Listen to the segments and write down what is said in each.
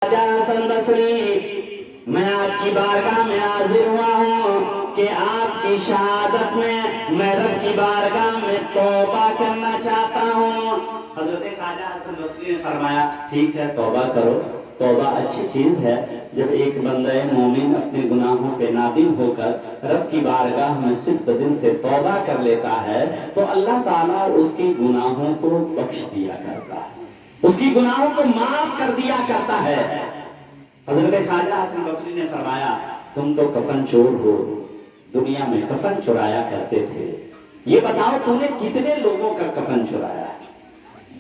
حسن بصری میں آپ کی بارگاہ میں حاضر ہوا ہوں کہ آپ کی شہادت میں رب کی بارگاہ میں توبہ کرنا چاہتا ہوں۔ حضرت خواجہ حسن بصری نے فرمایا ٹھیک ہے توبہ کرو، توبہ اچھی چیز ہے۔ جب ایک بندہ مومن اپنے گناہوں پہ نادم ہو کر رب کی بارگاہ میں صدق دل سے توبہ کر لیتا ہے تو اللہ تعالیٰ اس کی گناہوں کو بخش دیا کرتا ہے، اس کی گناہوں کو معاف کر دیا کرتا ہے۔ حضرت خواجہ حسن بصری نے فرمایا تم تو کفن چور ہو، دنیا میں کفن چرایا کرتے تھے، یہ بتاؤ تم نے کتنے لوگوں کا کفن چرایا ہے؟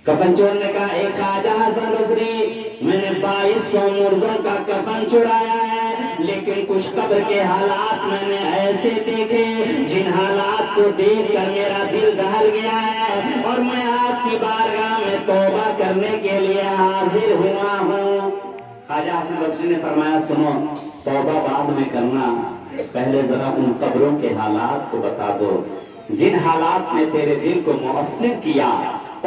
کفن چور نے کہا اے خواجہ حسن بصری میں نے 2200 مردوں کا کفن چرایا ہے، لیکن کچھ قبر کے حالات میں نے ایسے دیکھے جن حالات کو دیکھ کر میرا دل دہل گیا ہے اور میں آپ کی بارگاہ میں توبہ کرنے کے لیے حاضر ہوا ہوں۔ خواجہ حسن بصری نے فرمایا سنو، توبہ بعد میں کرنا، پہلے ذرا ان قبروں کے حالات کو بتا دو جن حالات نے تیرے دل کو مؤثر کیا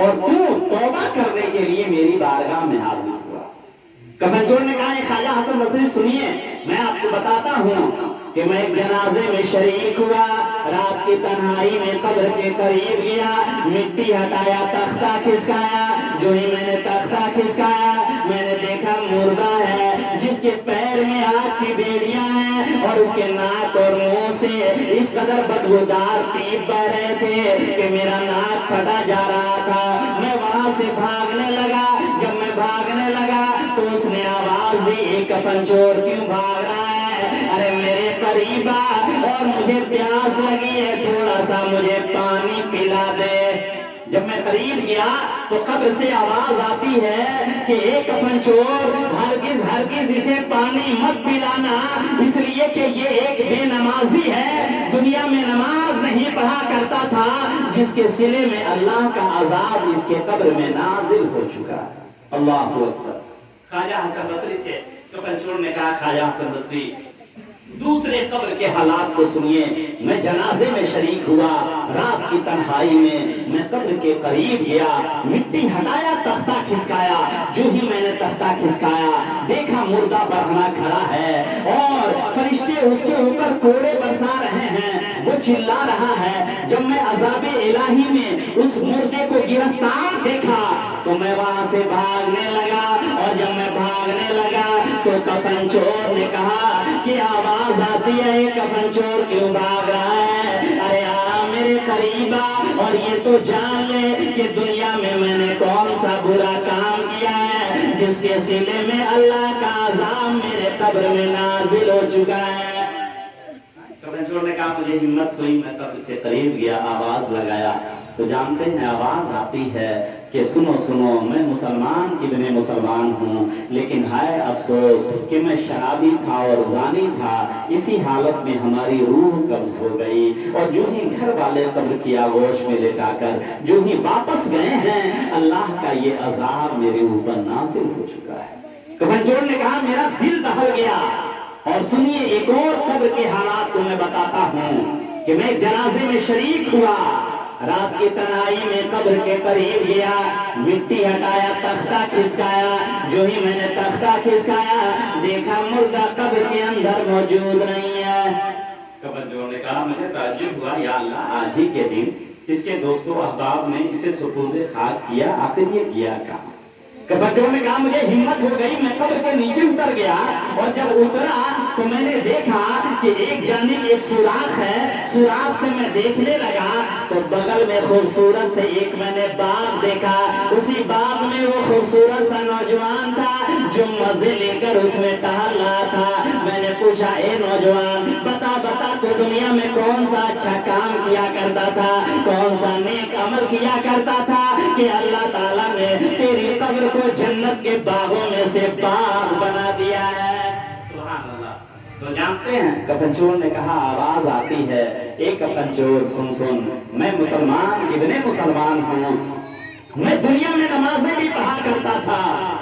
اور تو توبہ کرنے کے لیے میری بارگاہ میں حاضر ہوا۔ کفن چور نے کہا خواجہ حسن بصری سنیے، میں آپ کو بتاتا ہوں کہ میں ایک جنازے میں شریک ہوا، رات کی تنہائی میں قبر کے قریب گیا، مٹی ہٹایا، تختہ کھسکایا، جو ہی میں نے تختہ کھسکایا میں نے دیکھا مردہ ہے جس کے پیر میں آگ کی بیڑیاں ہیں اور اس کے ناک اور منہ سے اس قدر بدبودار پیپ بہ رہے تھے کہ میرا ناک پھٹا جا رہا تھا۔ میں وہاں سے بھاگنے لگا، جب میں بھاگنے لگا تو اس نے آواز دی اے کفن چور کیوں بھاگ رہا ہے؟ ارے میرے قریب آ اور مجھے پیاس لگی ہے، تھوڑا سا مجھے پانی پلا دے۔ جب میں قریب گیا تو قبر سے آواز آتی ہے کہ اے کفن چور ہرگز ہرگز اسے پانی مت پلانا، اس لیے کہ یہ ایک بے نمازی ہے، دنیا میں نماز نہیں پڑھا کرتا تھا جس کے سلے میں اللہ کا عذاب اس کے قبر میں نازل ہو چکا ہے۔ اللہ اکبر۔ خواجہ حسن بصری سے کفن چور نے کہا خواجہ حسن بصری دوسرے قبر کے حالات کو سنیے، میں جنازے میں شریک ہوا، رات کی تنہائی میں قبر کے قریب گیا، مٹی ہٹایا، تختہ کھسکایا، جو ہی میں نے تختہ کھسکایا دیکھا مردہ برہنہ کھڑا ہے اور فرشتے اس کے اوپر کوڑے برسا رہے ہیں، وہ چلا رہا ہے۔ جب میں عذاب الہی میں اس مردے کو گرفتار دیکھا تو میں وہاں سے بھاگنے لگا، اور جب میں بھاگنے لگا تو کفن چور نے کہا کہ آواز آتی ہے کفن چور کیوں بھاگ رہا ہے؟ ارے آ میرے قریب آ اور یہ تو جان لے کہ دنیا میں نے کون سا برا کام کیا ہے جس کے سلے میں اللہ کا عذاب میرے قبر میں نازل ہو چکا ہے۔ کفن چور نے کہا مجھے ہمت ہوئی، میں قبر کے قریب گیا، آواز لگایا تو جانتے ہیں آواز آتی ہے کہ سنو سنو میں مسلمان ابن مسلمان ہوں، لیکن ہائے افسوس کہ میں شرابی تھا اور زانی تھا، اسی حالت میں ہماری روح قبض ہو گئی اور جو ہی گھر والے قبر کی آغوش میں لٹا کر جو ہی واپس گئے ہیں اللہ کا یہ عذاب میرے اوپر نازل ہو چکا ہے۔ کفن چور نے کہا میرا دل دہل گیا۔ اور سنیے ایک اور قبر کے حالات کو میں بتاتا ہوں کہ میں جنازے میں شریک ہوا، رات کی تنہائی میں قبر کے قریب گیا، مٹی ہٹایا، تختہ کھسکایا، جو ہی میں نے تختہ کھسکایا دیکھا مردہ قبر کے اندر موجود نہیں ہے۔ کفن چور نے کہا مجھے تعجب ہوا یا اللہ آج ہی کے دن اس کے دوستوں احباب نے اسے سپرد خاک کیا، آخر یہ کیا کہاں؟ کفن چور نے کہا مجھے ہمت ہو گئی، میں قبر کے نیچے اتر گیا اور جب اترا تو میں نے دیکھا کہ ایک جانب ایک سوراخ ہے، سوراخ سے میں دیکھنے لگا تو بغل میں خوبصورت سے ایک میں نے باغ دیکھا، اسی باغ میں وہ خوبصورت سا نوجوان تھا جو مزے لے کر اس میں ٹہل رہا تھا۔ میں نے پوچھا اے نوجوان بتا تو دنیا میں کون سا اچھا کام کیا کرتا تھا، کون سا نیک عمل کیا کرتا تھا کہ اللہ تعالیٰ نے تیری قبر کو جنت کے باغوں میں سے باغ بنا دیا ہے؟ سبحان اللہ۔ تو جانتے ہیں کفن چور نے کہا آواز آتی ہے اے کفن چور سن میں مسلمان ابن مسلمان ہوں، میں دنیا میں نمازیں بھی پڑھا کرتا تھا،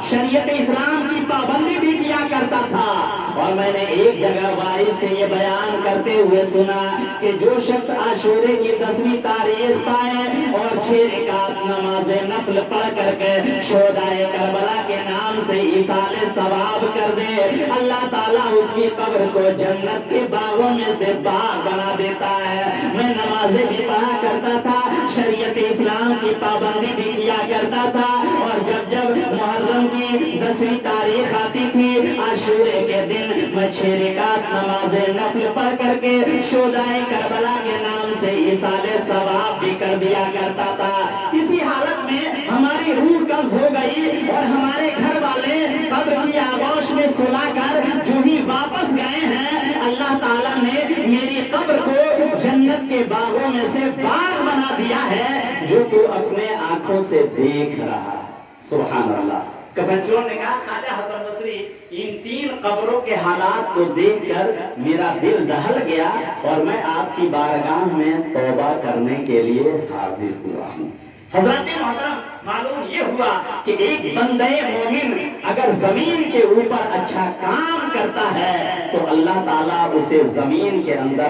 شریعت اسلام کی پابندی بھی کیا کرتا تھا، اور اور میں نے ایک جگہ واحد سے یہ بیان کرتے ہوئے سنا کہ جو شخص عاشورے کی 10ویں تاریخ پائے اور 6 رکعت نماز نفل پڑھ کر کے شہدائے کربلا کے نام سے ایصال ثواب کر دے، اللہ تعالیٰ اس کی قبر کو جنت کے باغوں میں سے باغ بنا دیتا ہے۔ میں نمازیں بھی پڑھا کرتا تھا، شریعت اسلام کی پابندی بھی کیا کرتا تھا، اور جب جب محرم کی 10ویں تاریخ آتی تھی عاشورے کے دن میں 6 رکعت نماز نفل پڑھ کر کے شہدائے کربلا کے نام سے ایصال ثواب بھی کر دیا کرتا تھا۔ اسی حالت میں ہماری روح قبض ہو گئی اور ہمارے گھر والے قبر کی آغوش میں سلا کر جو ہی واپس گئے ہیں، اللہ تعالیٰ نے میری قبر کو جنت کے باغوں میں سے باغ بنا دیا ہے جو تو اپنے آنکھوں سے دیکھ رہا ہے۔ سبحان اللہ۔ کفنچور نے کہا خواجہ حسن بصری ان 3 قبروں کے حالات کو دیکھ کر میرا دل دہل گیا اور میں آپ کی بارگاہ میں توبہ کرنے کے لیے حاضر ہوا ہوں۔ حضرات محترم، معلوم یہ ہوا کہ ایک بندے مومن اگر زمین کے اوپر اچھا کام کرتا ہے تو اللہ تعالیٰ اسے زمین کے اندر